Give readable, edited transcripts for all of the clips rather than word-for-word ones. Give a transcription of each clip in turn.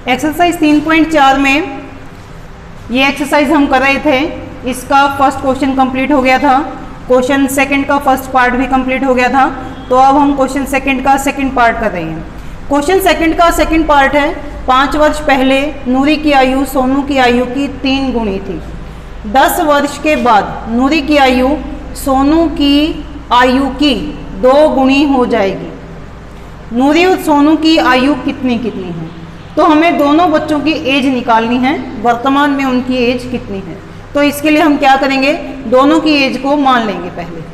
Exercise 3.4 में ये exercise हम कर रहे थे, इसका फर्स्ट क्वेश्चन कंप्लीट हो गया था, क्वेश्चन सेकंड का फर्स्ट पार्ट भी कंप्लीट हो गया था। तो अब हम क्वेश्चन सेकंड का सेकंड पार्ट कर रहे हैं। क्वेश्चन सेकंड का सेकंड पार्ट है, 5 वर्ष पहले नूरी की आयु सोनू की आयु की 3 गुनी थी। 10 वर्ष के बाद नूरी की आयु सोनू की आयु की 2 गुनी हो जाएगी। नूरी और सोनू की आयु कितनी कितनी है? तो हमें दोनों बच्चों की एज निकालनी है, वर्तमान में उनकी एज कितनी है। तो इसके लिए हम क्या करेंगे, दोनों की एज को मान लेंगे पहले।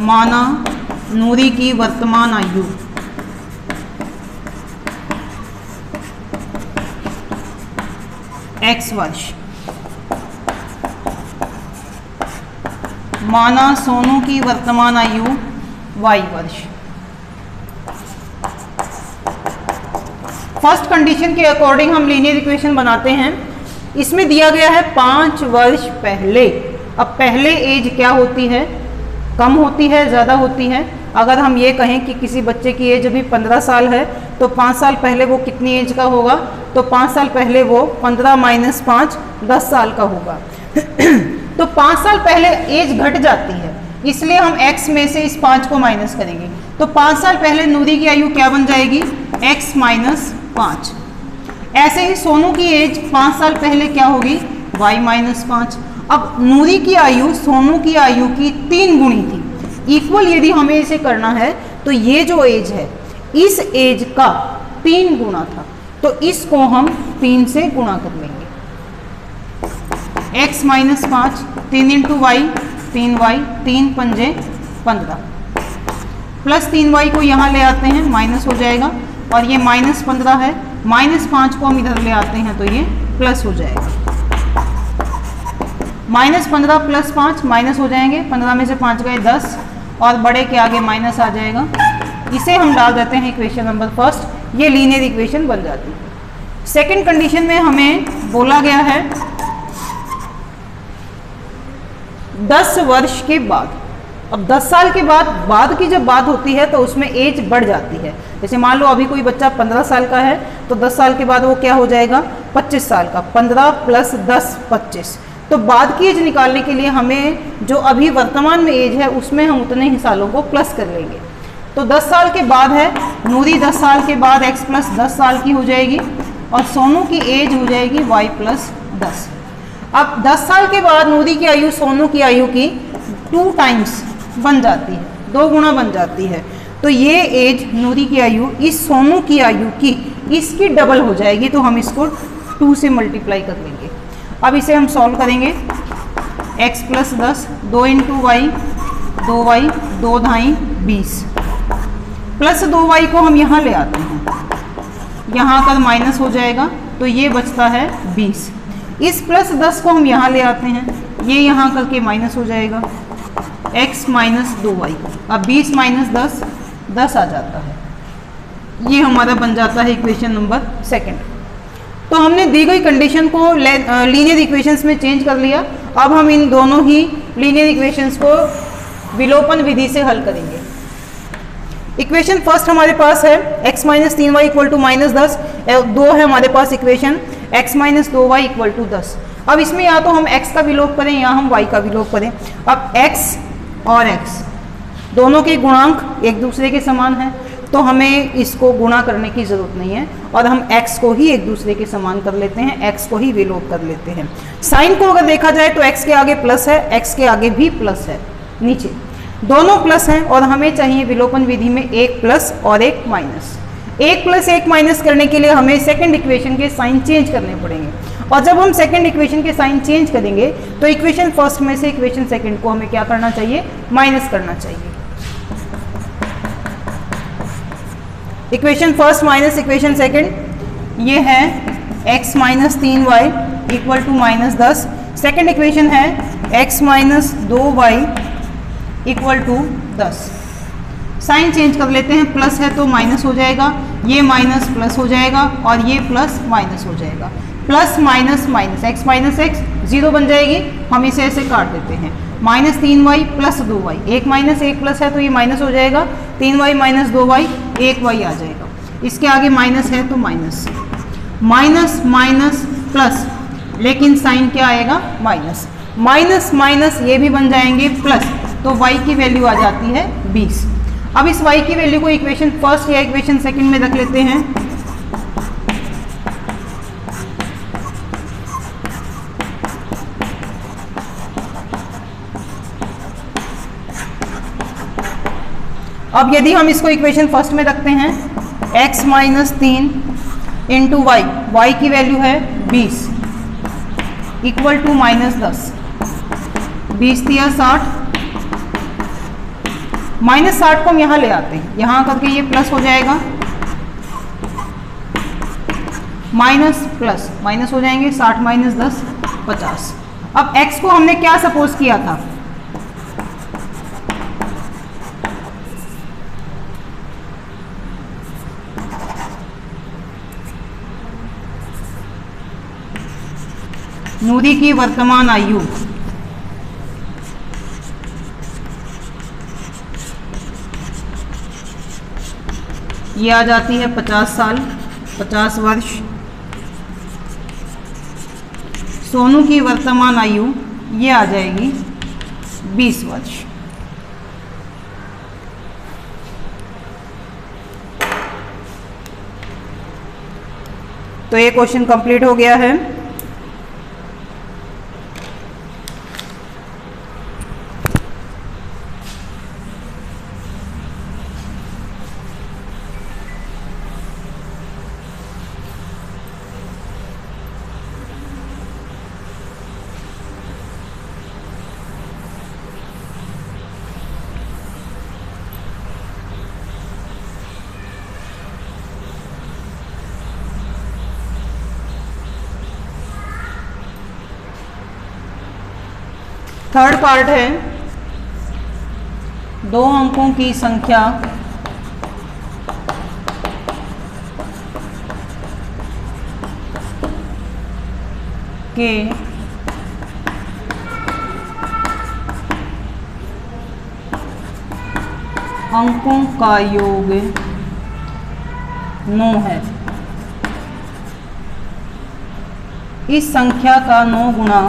माना नूरी की वर्तमान आयु x वर्ष, माना सोनू की वर्तमान आयु y वर्ष। फर्स्ट कंडीशन के अकॉर्डिंग हम लीनियर इक्वेशन बनाते हैं। इसमें दिया गया है 5 वर्ष पहले। अब पहले एज क्या होती है, कम होती है, ज़्यादा होती है? अगर हम ये कहें कि किसी बच्चे की एज अभी 15 साल है तो 5 साल पहले वो कितनी एज का होगा? तो 5 साल पहले वो 15 - 5 10 साल का होगा। तो 5 साल पहले एज घट जाती है, इसलिए हम x में से इस 5 को माइनस करेंगे। तो 5 साल पहले नूरी की आयु क्या बन जाएगी? x - 5। ऐसे ही सोनू की एज 5 साल पहले क्या होगी? y - 5। अब नूरी की आयु सोनू की आयु की 3 गुनी थी। इक्वल यदि हमें इसे करना है तो ये जो एज है इस एज का 3 गुना था, तो इसको हम 3 से गुणा कर लेंगे। x - 5, 3 × y 3y, 3 × 5 = 15, plus 3y को यहाँ ले आते हैं, माइनस हो जाएगा, और ये -15 है, -5 को हम इधर ले आते हैं तो ये प्लस हो जाएगा। -15 + 5 माइनस हो जाएंगे, 15 में से 5 गए 10, और बड़े के आगे माइनस आ जाएगा। इसे हम डाल देते हैं इक्वेशन नंबर फर्स्ट, ये लीनियर इक्वेशन बन जाती है। सेकंड कंडीशन में हमें बोला गया है 10 वर्ष के बाद। अब 10 साल के बाद की जब बात होती है तो उसमें एज बढ़ जाती है। जैसे मान लो अभी कोई बच्चा 15 साल का है तो 10 साल के बाद वो क्या हो जाएगा? 25 साल का। 15 + 10 = 25। तो बाद की एज निकालने के लिए हमें जो अभी वर्तमान में एज है उसमें हम उतने ही सालों को प्लस कर लेंगे। तो 10 साल के बाद है नूरी, 10 साल के बाद x + 10 साल की हो जाएगी, और सोनू की एज हो जाएगी y + 10। अब 10 साल के बाद नूरी की आयु सोनू की आयु की 2 टाइम्स बन जाती है, 2 गुना बन जाती है। तो ये एज नूरी की आयु इस सोनू की आयु की इसकी डबल हो जाएगी, तो हम इसको 2 से मल्टीप्लाई कर लेंगे। अब इसे हम सॉल्व करेंगे। x + 10, 2 × y 2y, 2 ढाई 20, प्लस 2y को हम यहाँ ले आते हैं, यहाँ कर माइनस हो जाएगा, तो ये बचता है 20। इस प्लस 10 को हम यहाँ ले आते हैं, ये यहाँ करके माइनस हो जाएगा, x - 2y। अब 20 - 10 10 आ जाता है। ये हमारा बन जाता है इक्वेशन नंबर सेकंड। तो हमने दी गई कंडीशन को लीनियर इक्वेशंस में चेंज कर लिया। अब हम इन दोनों ही लीनियर इक्वेशंस को विलोपन विधि से हल करेंगे। इक्वेशन फर्स्ट हमारे पास है x - 3y = -10, 2 है हमारे पास इक्वेशन x - 2y = 10। अब इसमें या तो हम x का विलोप करें या हम y का विलोप करें। अब x और x दोनों के गुणांक एक दूसरे के समान हैं, तो हमें इसको गुणा करने की ज़रूरत नहीं है, और हम x को ही एक दूसरे के समान कर लेते हैं, x को ही विलोप कर लेते हैं। साइन को अगर देखा जाए तो x के आगे प्लस है, x के आगे भी प्लस है, नीचे दोनों प्लस हैं, और हमें चाहिए विलोपन विधि में एक प्लस और एक माइनस। एक प्लस एक माइनस करने के लिए हमें सेकंड इक्वेशन के साइन चेंज करने पड़ेंगे, और जब हम सेकंड इक्वेशन के साइन चेंज करेंगे तो इक्वेशन फर्स्ट में से इक्वेशन सेकंड को हमें क्या करना चाहिए? माइनस करना चाहिए। Equation first minus equation second, ये है x - 3y = -10। सेकंड इक्वेशन है x - 2y = 10। साइन चेंज कर लेते हैं, प्लस है तो माइनस हो जाएगा, ये माइनस प्लस हो जाएगा, और ये प्लस माइनस हो जाएगा। Plus minus minus x - x 0 बन जाएगी, हम इसे ऐसे काट देते हैं। -3y plus 2y, 1 minus 1 plus है तो ये माइनस हो जाएगा, 3y माइनस 2y 1y आ जाएगा। इसके आगे माइनस है तो माइनस, माइनस माइनस प्लस, लेकिन साइन क्या आएगा माइनस, माइनस माइनस ये भी बन जाएंगे प्लस, तो y की वैल्यू आ जाती है 20। अब इस y की वैल्यू को इक्वेशन फर्स्ट या इक्वेशन सेकंड में रख लेते हैं। अब यदि हम इसको इक्वेशन फर्स्ट में रखते हैं, x minus 3 into y, y की वैल्यू है 20 इक्वल टू -10, 20 दिया 60, -60 को हम यहाँ ले आते हैं, यहाँ करके ये प्लस हो जाएगा, माइनस प्लस माइनस हो जाएंगे, 60 माइनस 10 50। अब x को हमने क्या सपोज किया था, नूरी की वर्तमान आयु ये आ जाती है 50 साल, 50 वर्ष। सोनू की वर्तमान आयु ये आ जाएगी 20 वर्ष। तो ये क्वेश्चन कंप्लीट हो गया है। थर्ड पार्ट है, 2 अंकों की संख्या के अंकों का योग 9 है। इस संख्या का 9 गुना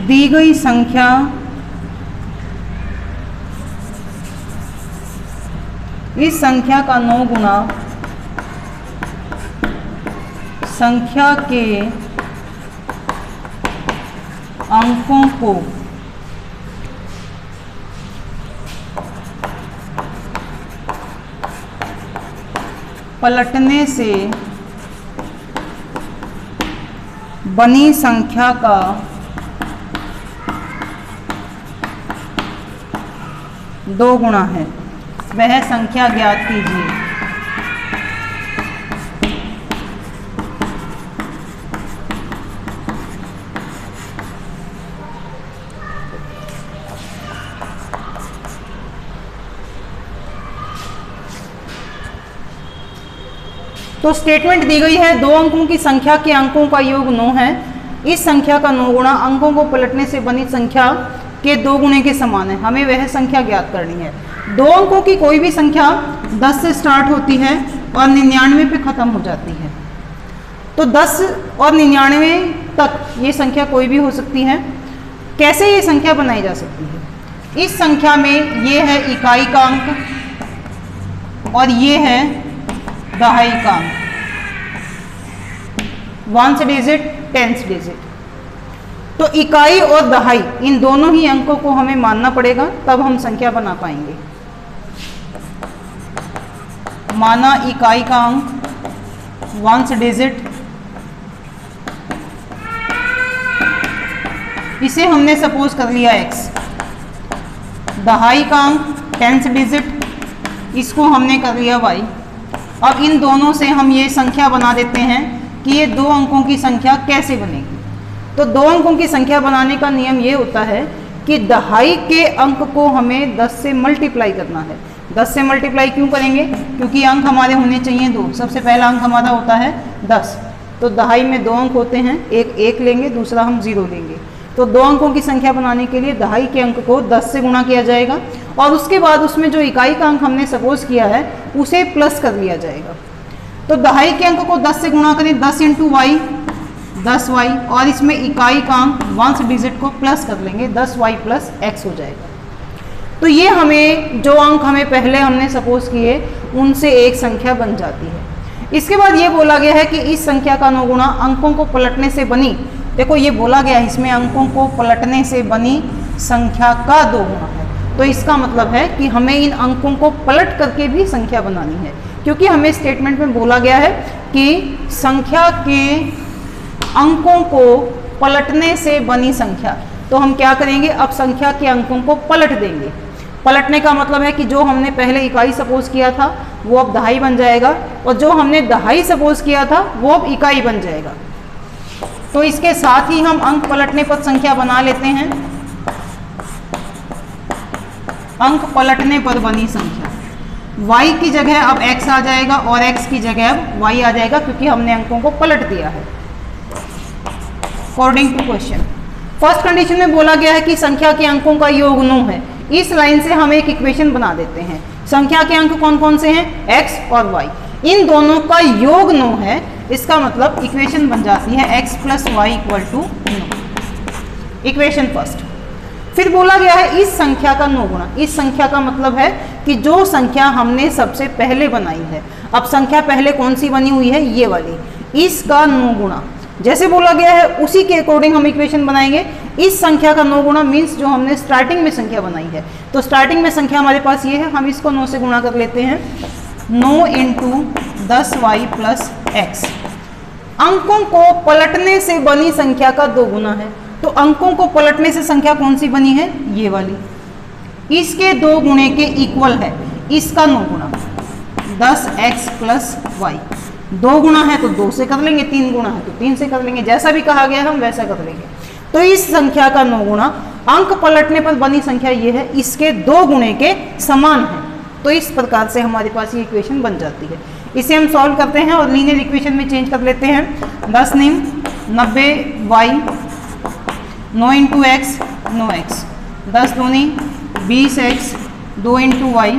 दी गई संख्या इस संख्या का 9 गुना संख्या के अंकों को पलटने से बनी संख्या का दो गुणा है, वह संख्या ज्ञात कीजिए। तो स्टेटमेंट दी गई है, 2 अंकों की संख्या के अंकों का योग 9 है। इस संख्या का 9 गुणा अंकों को पलटने से बनी संख्या के 2 गुणे के समान है। हमें वह संख्या ज्ञात करनी है। 2 अंकों की कोई भी संख्या 10 से स्टार्ट होती है और 99 पे ख़त्म हो जाती है। तो 10 और 99 तक ये संख्या कोई भी हो सकती है। कैसे ये संख्या बनाई जा सकती है? इस संख्या में ये है इकाई का अंक और ये है दहाई का अंक, 1th डिजिट 10th डिजिट। तो इकाई और दहाई इन दोनों ही अंकों को हमें मानना पड़ेगा, तब हम संख्या बना पाएंगे। माना इकाई का अंक 1th डिजिट, इसे हमने सपोज कर लिया x। दहाई का अंक 10th डिजिट, इसको हमने कर लिया y। अब इन दोनों से हम ये संख्या बना देते हैं कि ये 2 अंकों की संख्या कैसे बनेगी। तो 2 अंकों की संख्या बनाने का नियम ये होता है कि दहाई के अंक को हमें 10 से मल्टीप्लाई करना है। 10 से मल्टीप्लाई क्यों करेंगे? क्योंकि अंक हमारे होने चाहिए 2। सबसे पहला अंक हमारा होता है 10, तो दहाई में 2 अंक होते हैं, एक 1 लेंगे, दूसरा हम 0 लेंगे। तो 2 अंकों की संख्या बनाने के लिए दहाई के अंक को 10 से गुणा किया जाएगा और उसके बाद उसमें जो इकाई का अंक हमने सपोज किया है उसे प्लस कर लिया जाएगा। तो दहाई के अंक को 10 से गुणा करें, 10 × y 10y, और इसमें इकाई का अंक 1 डिजिट को प्लस कर लेंगे, 10y + x हो जाएगा। तो ये हमें जो अंक हमें पहले हमने सपोज किए उनसे एक संख्या बन जाती है। इसके बाद ये बोला गया है कि इस संख्या का 9 गुणा अंकों को पलटने से बनी, देखो ये बोला गया है इसमें अंकों को पलटने से बनी संख्या का 2 गुणा है। तो इसका मतलब है कि हमें इन अंकों को पलट करके भी संख्या बनानी है, क्योंकि हमें स्टेटमेंट में बोला गया है कि संख्या के अंकों को पलटने से बनी संख्या। तो हम क्या करेंगे, अब संख्या के अंकों को पलट देंगे। पलटने का मतलब है कि जो हमने पहले इकाई सपोज किया था वो अब दहाई बन जाएगा, और जो हमने दहाई सपोज किया था वो अब इकाई बन जाएगा। तो इसके साथ ही हम अंक पलटने पर संख्या बना लेते हैं। अंक पलटने पर बनी संख्या, y की जगह अब x आ जाएगा और x की जगह अब y आ जाएगा, क्योंकि हमने अंकों को पलट दिया है। According to question, first condition में बोला गया है कि संख्या के अंकों का योग 9 है। इस लाइन से हम एक इक्वेशन बना देते हैं। संख्या के अंक कौन कौन से हैं? x और y, इन दोनों का योग 9 है। इसका मतलब इक्वेशन बन जाती है x + y = 9। Equation first. फिर बोला गया है इस संख्या का 9 गुणा। इस संख्या का मतलब है कि जो संख्या हमने सबसे पहले बनाई है, अब संख्या पहले कौन सी बनी हुई है? ये वाली, इसका 9 गुणा। जैसे बोला गया है उसी के अकॉर्डिंग हम इक्वेशन बनाएंगे। इस संख्या का 9 गुणा मीन्स जो हमने स्टार्टिंग में संख्या बनाई है, तो स्टार्टिंग में संख्या हमारे पास ये है, हम इसको 9 से गुणा कर लेते हैं। 9 × 10y + x। अंकों को पलटने से बनी संख्या का 2 गुना है। तो अंकों को पलटने से संख्या कौन सी बनी है? ये वाली। इसके 2 गुणे के इक्वल है इसका 9 गुणा, 10x + y। 2 गुणा है तो 2 से कर लेंगे, 3 गुणा है तो 3 से कर लेंगे, जैसा भी कहा गया है हम वैसा कर लेंगे। तो इस संख्या का 9 गुणा अंक पलटने पर बनी संख्या ये है, इसके 2 गुणे के समान है। तो इस प्रकार से हमारे पास ये इक्वेशन बन जाती है। इसे हम सॉल्व करते हैं और लीनियर इक्वेशन में चेंज कर लेते हैं। 10 × 90y, 9 × x 9x, 10 दूनी 20x, 2 × y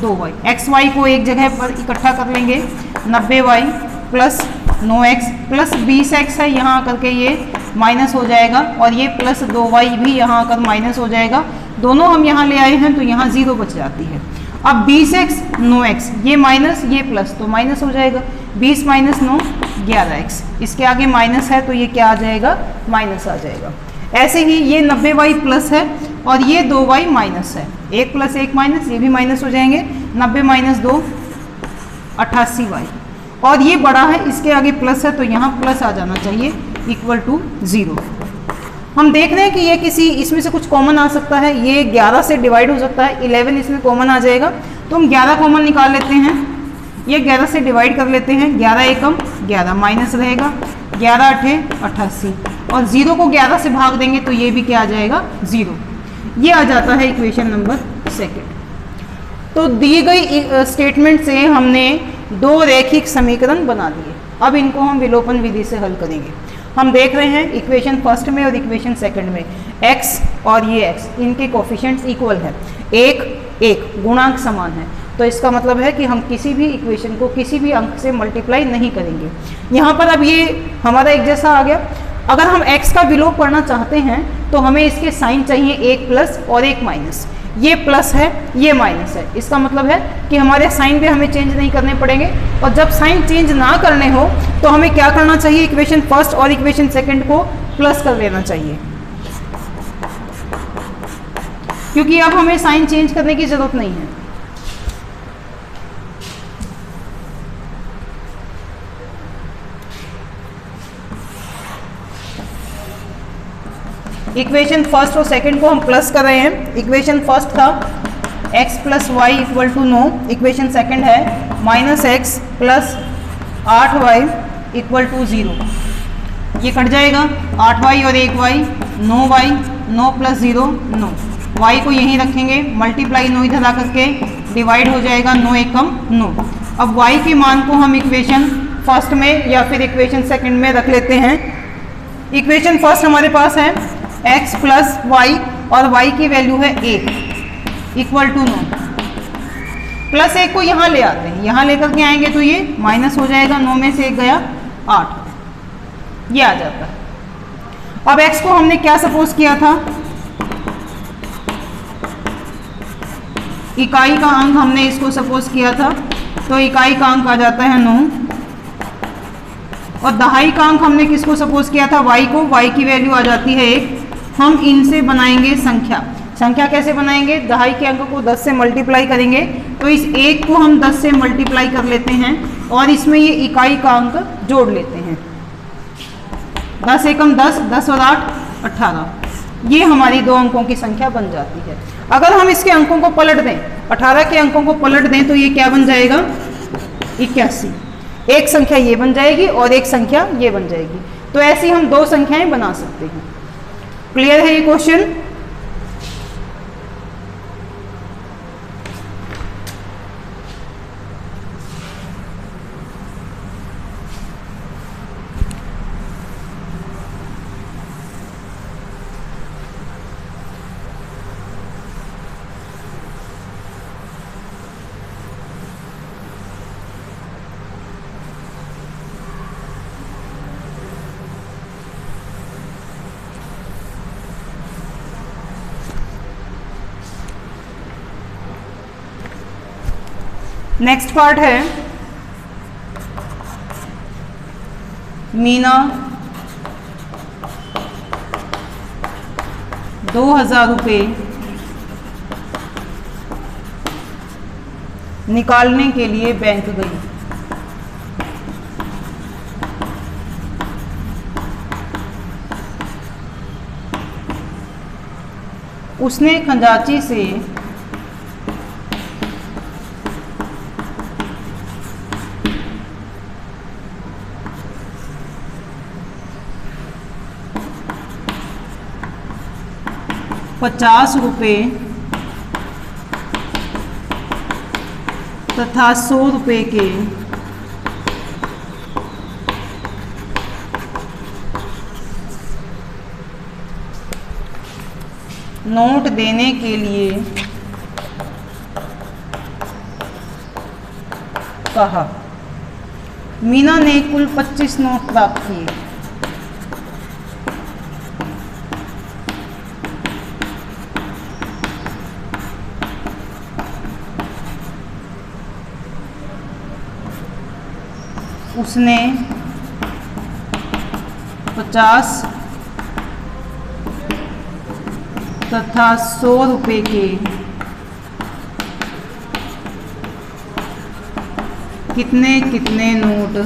2y। x y को एक जगह पर इकट्ठा कर लेंगे, 90y + 9x + 20x है, यहाँ आकर के ये माइनस हो जाएगा, और ये + 2y भी यहाँ आकर माइनस हो जाएगा। दोनों हम यहाँ ले आए हैं तो यहाँ 0 बच जाती है। अब 20x 9x, ये माइनस ये प्लस, तो माइनस हो जाएगा। 20 - 9 11x, इसके आगे माइनस है तो ये क्या आ जाएगा? माइनस आ जाएगा। ऐसे ही ये 90y प्लस है और ये 2y माइनस है, 1 + 1 माइनस, ये भी माइनस हो जाएंगे। 90 - 2 88y, और ये बड़ा है इसके आगे प्लस है तो यहाँ प्लस आ जाना चाहिए = 0। हम देख रहे हैं कि ये किसी इसमें से कुछ कॉमन आ सकता है, ये 11 से डिवाइड हो सकता है, 11 इसमें कॉमन आ जाएगा, तो हम 11 कॉमन निकाल लेते हैं। ये 11 से डिवाइड कर लेते हैं, 11 एकम 11 माइनस रहेगा, 11 × 8 88, और 0 को 11 से भाग देंगे तो ये भी क्या आ जाएगा? 0। ये आ जाता है इक्वेशन नंबर 2। तो दी गई स्टेटमेंट से हमने 2 रैखिक समीकरण बना लिए। अब इनको हम विलोपन विधि से हल करेंगे। हम देख रहे हैं इक्वेशन फर्स्ट में और इक्वेशन सेकंड में x और ये x, इनके कोफिशिएंट्स इक्वल है, 1 1 गुणांक समान है। तो इसका मतलब है कि हम किसी भी इक्वेशन को किसी भी अंक से मल्टीप्लाई नहीं करेंगे। यहाँ पर अब ये हमारा एक जैसा आ गया। अगर हम x का विलोप करना चाहते हैं तो हमें इसके साइन चाहिए, 1 प्लस और 1 माइनस। ये प्लस है, ये माइनस है, इसका मतलब है कि हमारे साइन पे हमें चेंज नहीं करने पड़ेंगे। और जब साइन चेंज ना करने हो तो हमें क्या करना चाहिए? इक्वेशन फर्स्ट और इक्वेशन सेकंड को प्लस कर लेना चाहिए, क्योंकि अब हमें साइन चेंज करने की जरूरत नहीं है। इक्वेशन फर्स्ट और सेकंड को हम प्लस कर रहे हैं। इक्वेशन फर्स्ट था x + y = 9, इक्वेशन सेकंड है -x + 8y = 0। ये कट जाएगा, 8y और 1y 9y 9 + 0 9, y को यहीं रखेंगे, मल्टीप्लाई 9 इधर ला करके डिवाइड हो जाएगा, 9 एकम 9। अब y के मान को हम इक्वेशन फर्स्ट में या फिर इक्वेशन सेकंड में रख लेते हैं। इक्वेशन फर्स्ट हमारे पास है x + y और y की वैल्यू है 1 इक्वल टू 9, प्लस 1 को यहाँ ले आते हैं, यहाँ लेकर के आएंगे तो ये माइनस हो जाएगा, 9 में से 1 गया 8, ये आ जाता है। अब x को हमने क्या सपोज किया था, इकाई का अंक हमने इसको सपोज किया था, तो इकाई का अंक आ जाता है 9, और दहाई का अंक हमने किसको सपोज किया था, y को, y की वैल्यू आ जाती है 1। हम इनसे बनाएंगे संख्या, संख्या कैसे बनाएंगे, दहाई के अंक को 10 से मल्टीप्लाई करेंगे, तो इस 1 को हम 10 से मल्टीप्लाई कर लेते हैं और इसमें ये इकाई का अंक जोड़ लेते हैं, 10 एकम 10, 10 और 8 18, ये हमारी दो अंकों की संख्या बन जाती है। अगर हम इसके अंकों को पलट दें, 18 के अंकों को पलट दें तो ये क्या बन जाएगा, 81, एक संख्या ये बन जाएगी और एक संख्या ये बन जाएगी। तो ऐसी हम दो संख्याएं बना सकते हैं। क्लियर है ये क्वेश्चन? नेक्स्ट पार्ट है मीना 2000 रुपये निकालने के लिए बैंक गई। उसने खजांची से 50 रुपये तथा 100 रुपये के नोट देने के लिए कहा। मीना ने कुल 25 नोट प्राप्त किए। उसने 50 तथा 100 रुपये के कितने कितने नोट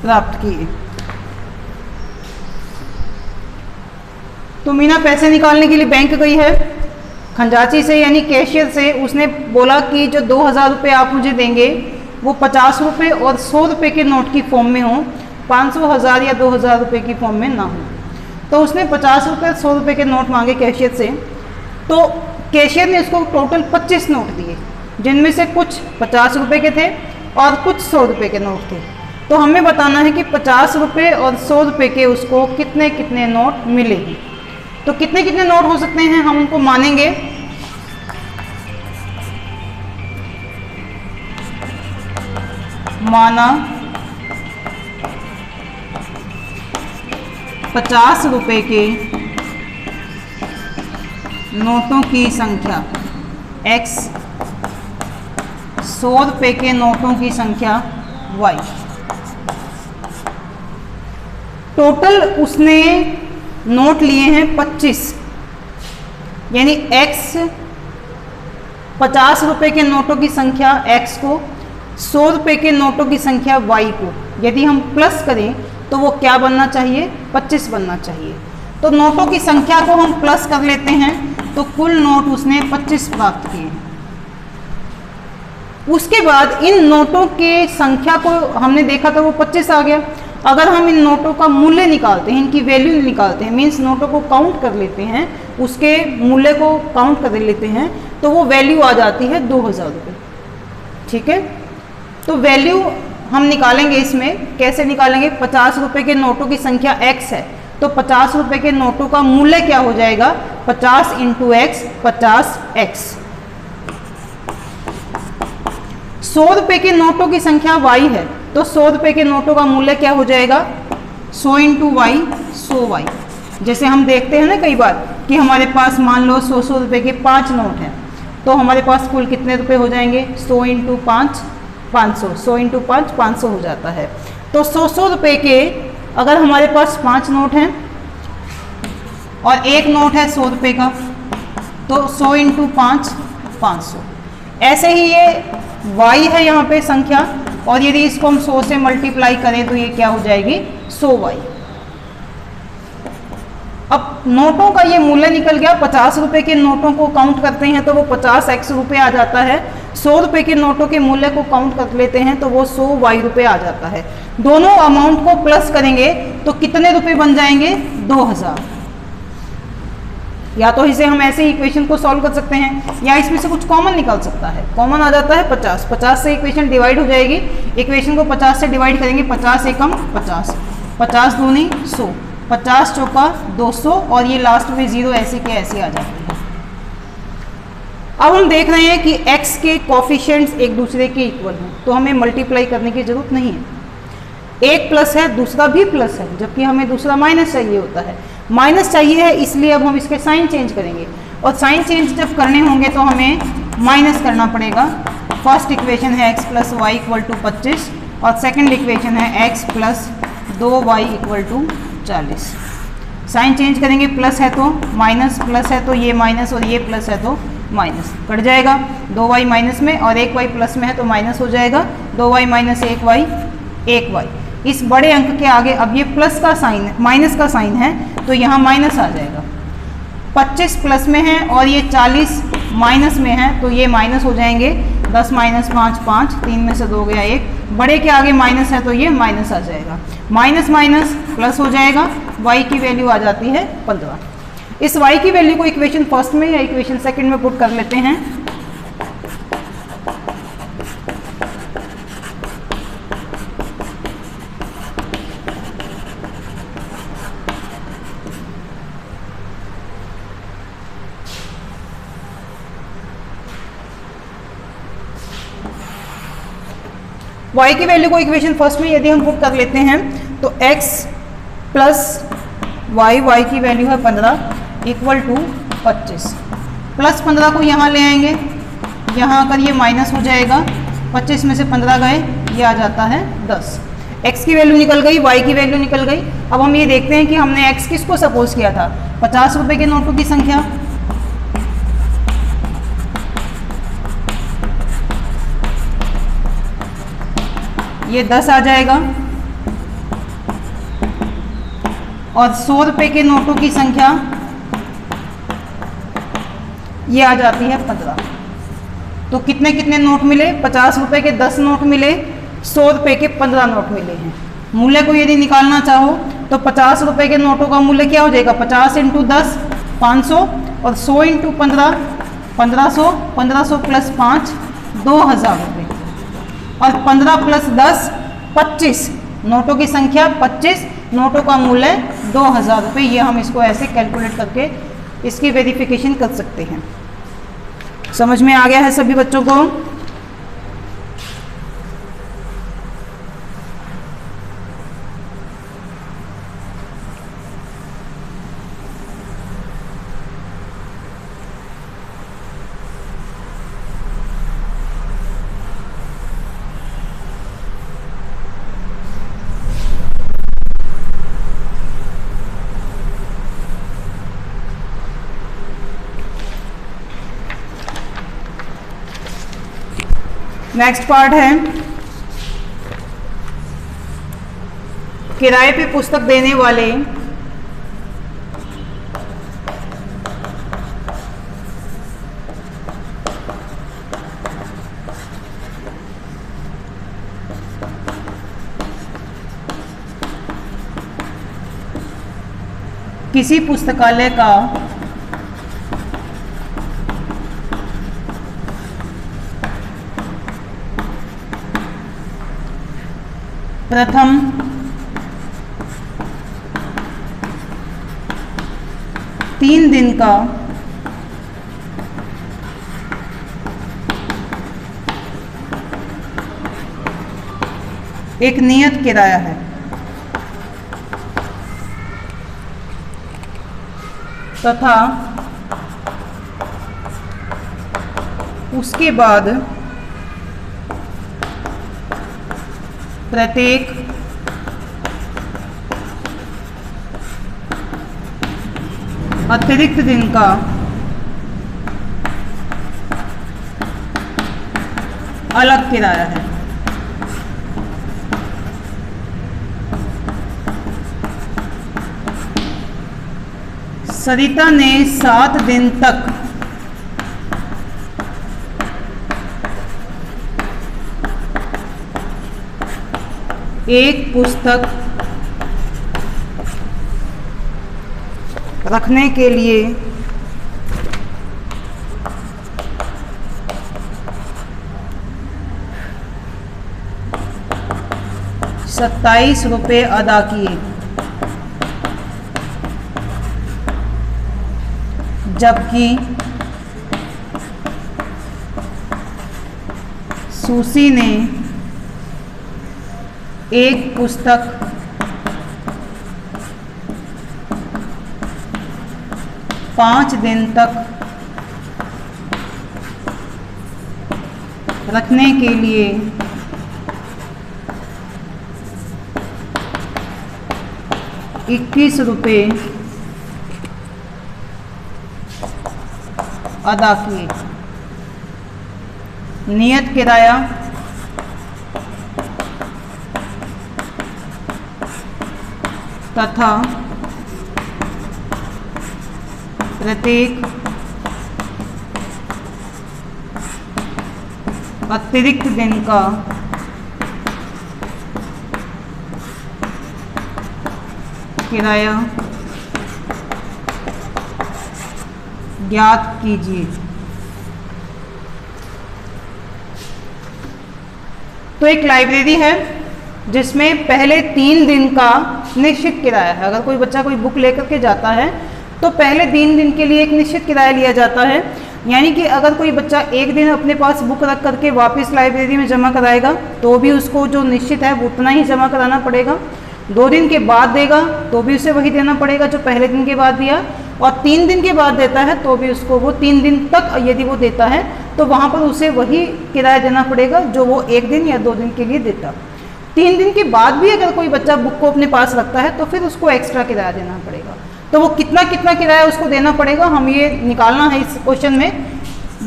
प्राप्त किए। तो मीना पैसे निकालने के लिए बैंक गई है, खजांची से यानी कैशियर से उसने बोला कि जो 2000 रुपये आप मुझे देंगे वो 50 रुपये और 100 रुपये के नोट की फॉर्म में हो, 500, 1000 या 2000 रुपये की फॉर्म में ना हो। तो उसने 50 रुपये 100 रुपये के नोट मांगे कैशियर से। तो कैशियर ने उसको टोटल 25 नोट दिए, जिनमें से कुछ 50 रुपये के थे और कुछ 100 रुपये के नोट थे। तो हमें बताना है कि 50 रुपये और 100 रुपये के उसको कितने कितने नोट मिलेगी। तो कितने कितने नोट हो सकते हैं हम उनको मानेंगे। माना 50 रुपये के नोटों की संख्या x, 100 रुपये के नोटों की संख्या y। टोटल उसने नोट लिए हैं 25, यानी x 50 रुपये के नोटों की संख्या x को, 100 रुपये के नोटों की संख्या y को यदि हम प्लस करें तो वो क्या बनना चाहिए, 25 बनना चाहिए। तो नोटों की संख्या को हम प्लस कर लेते हैं तो कुल नोट उसने 25 प्राप्त किए हैं। उसके बाद इन नोटों के संख्या को हमने देखा था वो 25 आ गया। अगर हम इन नोटों का मूल्य निकालते हैं, इनकी वैल्यू निकालते हैं, मीन्स नोटों को काउंट कर लेते हैं, उसके मूल्य को काउंट कर लेते हैं, तो वो वैल्यू आ जाती है 2000 रुपये। ठीक है, तो वैल्यू हम निकालेंगे, इसमें कैसे निकालेंगे? 50 रुपये के नोटों की संख्या x है, तो 50 रुपये के नोटों का मूल्य क्या हो जाएगा? 50 इंटू एक्स, 50x। 100 रुपये के नोटों की संख्या y है, तो 100 रुपये के नोटों का मूल्य क्या हो जाएगा? 100 इंटू वाई, 100y। जैसे हम देखते हैं ना कई बार कि हमारे पास मान लो 100 रुपये के 5 नोट हैं, तो हमारे पास कुल कितने रुपए हो जाएंगे? 100 इंटू 5, 500। 100 इंटू 5, 500 हो जाता है। तो 100 रुपये के अगर हमारे पास 5 नोट हैं और एक नोट है 100 रुपये का, तो 100 इंटू 5, 500। ऐसे ही ये y है यहाँ पे संख्या, और यदि इसको हम 100 से मल्टीप्लाई करें तो ये क्या हो जाएगी? 100y। अब नोटों का ये मूल्य निकल गया। 50 रुपये के नोटों को काउंट करते हैं तो वो 50x रुपये आ जाता है। 100 रुपये के नोटों के मूल्य को काउंट कर लेते हैं तो वो 100y रुपये आ जाता है। दोनों अमाउंट को प्लस करेंगे तो कितने रुपए बन जाएंगे? 2000। या तो इसे हम ऐसे ही इक्वेशन को सॉल्व कर सकते हैं, या इसमें से कुछ कॉमन निकल सकता है। कॉमन आ जाता है 50, 50 से इक्वेशन डिवाइड हो जाएगी। इक्वेशन को 50 से डिवाइड करेंगे, 50 एकम 50, 50 दूनी 100, 50 चौका 200, और ये लास्ट में 0 ऐसे के ऐसे आ जाते हैं। अब हम देख रहे हैं कि x के कोफिशिएंट्स एक दूसरे के इक्वल हैं, तो हमें मल्टीप्लाई करने की जरूरत नहीं है। एक प्लस है, दूसरा भी प्लस है, जबकि हमें दूसरा माइनस चाहिए होता है। माइनस चाहिए है, इसलिए अब हम इसके साइन चेंज करेंगे, और साइन चेंज जब करने होंगे तो हमें माइनस करना पड़ेगा। फर्स्ट इक्वेशन है x plus y equal to 25, और सेकेंड इक्वेशन है x plus 2y equal to 40। Sign change करेंगे, प्लस है तो माइनस, प्लस है तो ये माइनस, और ये प्लस है तो माइनस, कट जाएगा। 2y माइनस में और 1y प्लस में है तो माइनस हो जाएगा। 2y minus 1y, 1y। इस बड़े अंक के आगे अब ये प्लस का साइन है, माइनस का साइन है, तो यहाँ माइनस आ जाएगा। 25 प्लस में है और ये 40 माइनस में है, तो ये माइनस हो जाएंगे। 10 माइनस 5, 5, 3 में से 2 गया 1, बड़े के आगे माइनस है तो ये माइनस आ जाएगा। माइनस माइनस प्लस हो जाएगा, y की वैल्यू आ जाती है 15। इस y की वैल्यू को इक्वेशन फर्स्ट में या इक्वेशन सेकंड में पुट कर लेते हैं। y की वैल्यू को इक्वेशन फर्स्ट में यदि हम पुट कर लेते हैं तो x प्लस वाई, y की वैल्यू है 15 इक्वल टू 25। प्लस 15 को यहाँ ले आएंगे, यहाँ आकर ये माइनस हो जाएगा। 25 में से 15 गए, ये आ जाता है 10। x की वैल्यू निकल गई, y की वैल्यू निकल गई। अब हम ये देखते हैं कि हमने x किसको सपोज किया था? 50 रुपये के नोटों की संख्या। ये 10 आ जाएगा, और 100 रुपये के नोटों की संख्या ये आ जाती है 15। तो कितने कितने नोट मिले? 50 रुपये के 10 नोट मिले, 100 रुपये के 15 नोट मिले हैं। मूल्य को यदि निकालना चाहो तो 50 रुपये के नोटों का मूल्य क्या हो जाएगा? 50 इंटू 10, 500, और 100 इंटू 15, 1500, 1500 प्लस 5, 2000 रुपये, और 15 प्लस 10, 25। नोटों की संख्या 25, नोटों का मूल्य 2000 रुपये। ये हम इसको ऐसे कैलकुलेट करके इसकी वेरिफिकेशन कर सकते हैं। समझ में आ गया है सभी बच्चों को? नेक्स्ट पार्ट है किराए पे पुस्तक देने वाले किसी पुस्तकालय का प्रथम तीन दिन का एक नियत किराया है। तथा उसके बाद प्रत्येक अतिरिक्त दिन का अलग किराया है। सरिता ने 7 दिन तक एक पुस्तक रखने के लिए 27 रुपये अदा किए, जबकि सुसी ने एक पुस्तक पाँच दिन तक रखने के लिए 21 रुपये अदा किए। नियत किराया तथा प्रत्येक अतिरिक्त दिन का किराया ज्ञात कीजिए। तो एक लाइब्रेरी है जिसमें पहले 3 दिन का निश्चित किराया है। अगर कोई बच्चा कोई बुक लेकर के जाता है तो पहले 3 दिन के लिए एक निश्चित किराया लिया जाता है। यानी कि अगर कोई बच्चा एक दिन अपने पास बुक रख करके वापस लाइब्रेरी में जमा कराएगा तो भी उसको जो निश्चित है वो उतना ही जमा कराना पड़ेगा। 2 दिन के बाद देगा तो भी उसे वही देना पड़ेगा जो पहले दिन के बाद दिया, और 3 दिन के बाद देता है तो भी उसको वो 3 दिन तक यदि वो देता है तो वहाँ पर उसे वही किराया देना पड़ेगा जो वो 1 दिन या 2 दिन के लिए देता। 3 दिन के बाद भी अगर कोई बच्चा बुक को अपने पास रखता है तो फिर उसको एक्स्ट्रा किराया देना पड़ेगा। तो वो कितना कितना किराया उसको देना पड़ेगा हम ये निकालना है इस क्वेश्चन में।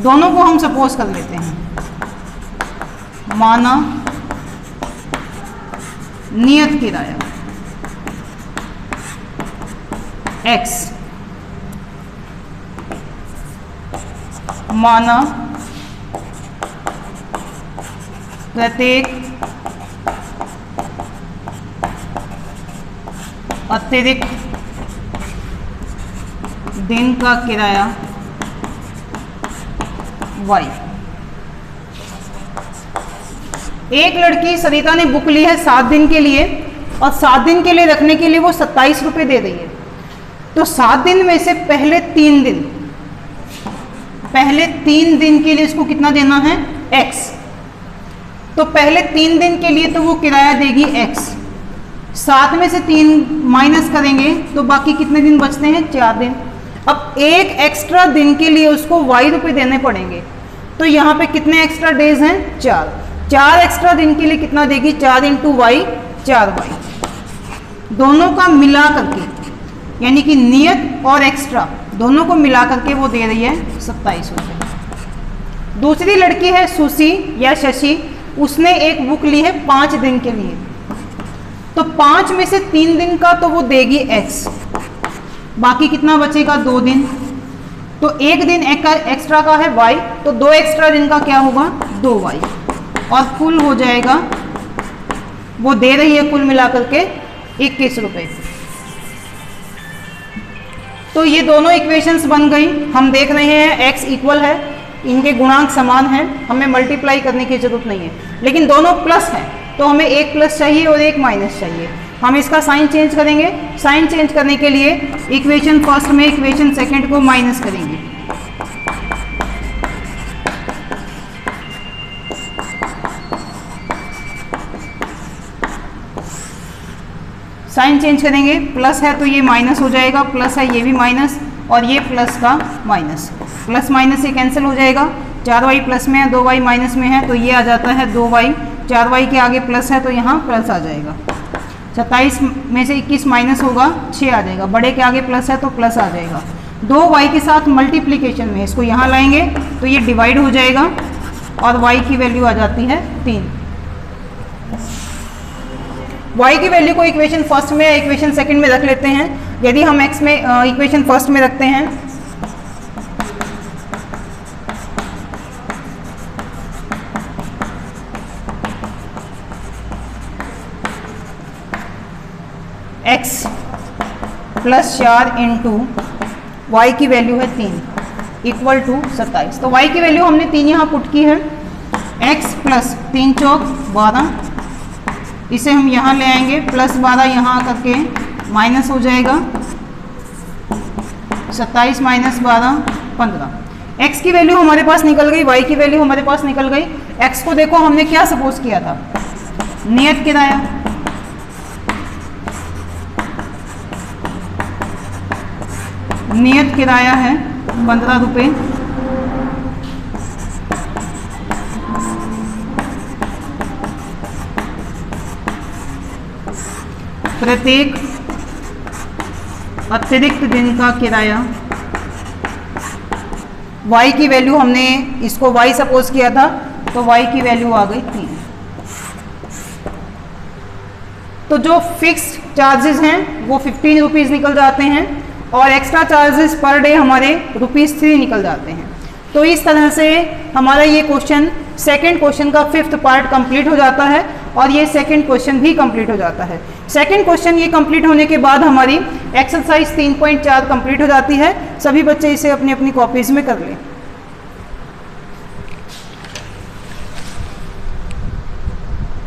दोनों को हम सपोज कर लेते हैं। माना नियत किराया x, माना प्रत्येक अतिरिक्त दिन का किराया y। एक लड़की सरिता ने बुक ली है 7 दिन के लिए और 7 दिन के लिए रखने के लिए वो 27 रुपये दे रही है। तो 7 दिन में से पहले 3 दिन के लिए इसको कितना देना है x। तो पहले 3 दिन के लिए तो वो किराया देगी x। 7 में से 3 माइनस करेंगे तो बाकी कितने दिन बचते हैं 4 दिन। अब एक एक्स्ट्रा दिन के लिए उसको y रुपये देने पड़ेंगे। तो यहाँ पे कितने एक्स्ट्रा डेज हैं 4 एक्स्ट्रा दिन के लिए कितना देगी 4 × y 4y। दोनों का मिला करके यानी कि नियत और एक्स्ट्रा दोनों को मिला करके वो दे रही है 27 रुपये। दूसरी लड़की है सुशी या शशि, उसने एक बुक ली है 5 दिन के लिए। तो 5 में से 3 दिन का तो वो देगी x, बाकी कितना बचेगा 2 दिन। तो 1 दिन एक्स्ट्रा का है y, तो 2 एक्स्ट्रा दिन का क्या होगा 2y, और कुल हो जाएगा वो दे रही है कुल मिलाकर के 21 रुपये। तो ये दोनों इक्वेशंस बन गई। हम देख रहे हैं x इक्वल है, इनके गुणांक समान हैं, हमें मल्टीप्लाई करने की जरूरत नहीं है, लेकिन दोनों प्लस हैं तो हमें एक प्लस चाहिए और एक माइनस चाहिए। हम इसका साइन चेंज करेंगे। साइन चेंज करने के लिए इक्वेशन फर्स्ट में इक्वेशन सेकंड को माइनस करेंगे। साइन चेंज करेंगे, प्लस है तो ये माइनस हो जाएगा, प्लस है ये भी माइनस, और ये प्लस का माइनस, प्लस माइनस ये कैंसिल हो जाएगा। 4y प्लस में है, 2y माइनस में है, तो ये आ जाता है 2y। 4y के आगे प्लस है तो यहाँ प्लस आ जाएगा। 27 में से 21 माइनस होगा, 6 आ जाएगा। बड़े के आगे प्लस है तो प्लस आ जाएगा। 2y के साथ मल्टीप्लीकेशन में इसको यहाँ लाएंगे तो ये डिवाइड हो जाएगा और y की वैल्यू आ जाती है 3। y की वैल्यू को इक्वेशन फर्स्ट में या इक्वेशन सेकंड में रख लेते हैं। यदि हम x में इक्वेशन फर्स्ट में रखते हैं x प्लस 4 इंटू वाई की वैल्यू है 3 इक्वल टू 27। तो y की वैल्यू हमने 3 यहाँ पुट की है। x प्लस 3 चौक 12, इसे हम यहाँ ले आएंगे, प्लस 12 यहाँ आकर के माइनस हो जाएगा, 27 माइनस 12 15। x की वैल्यू हमारे पास निकल गई, y की वैल्यू हमारे पास निकल गई। x को देखो हमने क्या सपोज किया था, नियत किराया, नियत किराया है 15 रुपये। प्रत्येक अतिरिक्त दिन का किराया। y की वैल्यू हमने इसको y सपोज किया था तो y की वैल्यू आ गई 3। तो जो फिक्स्ड चार्जेस हैं वो 15 रुपीज़ निकल जाते हैं और एक्स्ट्रा चार्जेस पर डे हमारे ₹3 निकल जाते हैं। तो इस तरह से हमारा ये क्वेश्चन, सेकंड क्वेश्चन का 5th पार्ट कंप्लीट हो जाता है और ये सेकंड क्वेश्चन भी कंप्लीट हो जाता है। सेकंड क्वेश्चन ये कंप्लीट होने के बाद हमारी एक्सरसाइज 3.4 कंप्लीट हो जाती है। सभी बच्चे इसे अपनी अपनी कॉपीज में कर लें।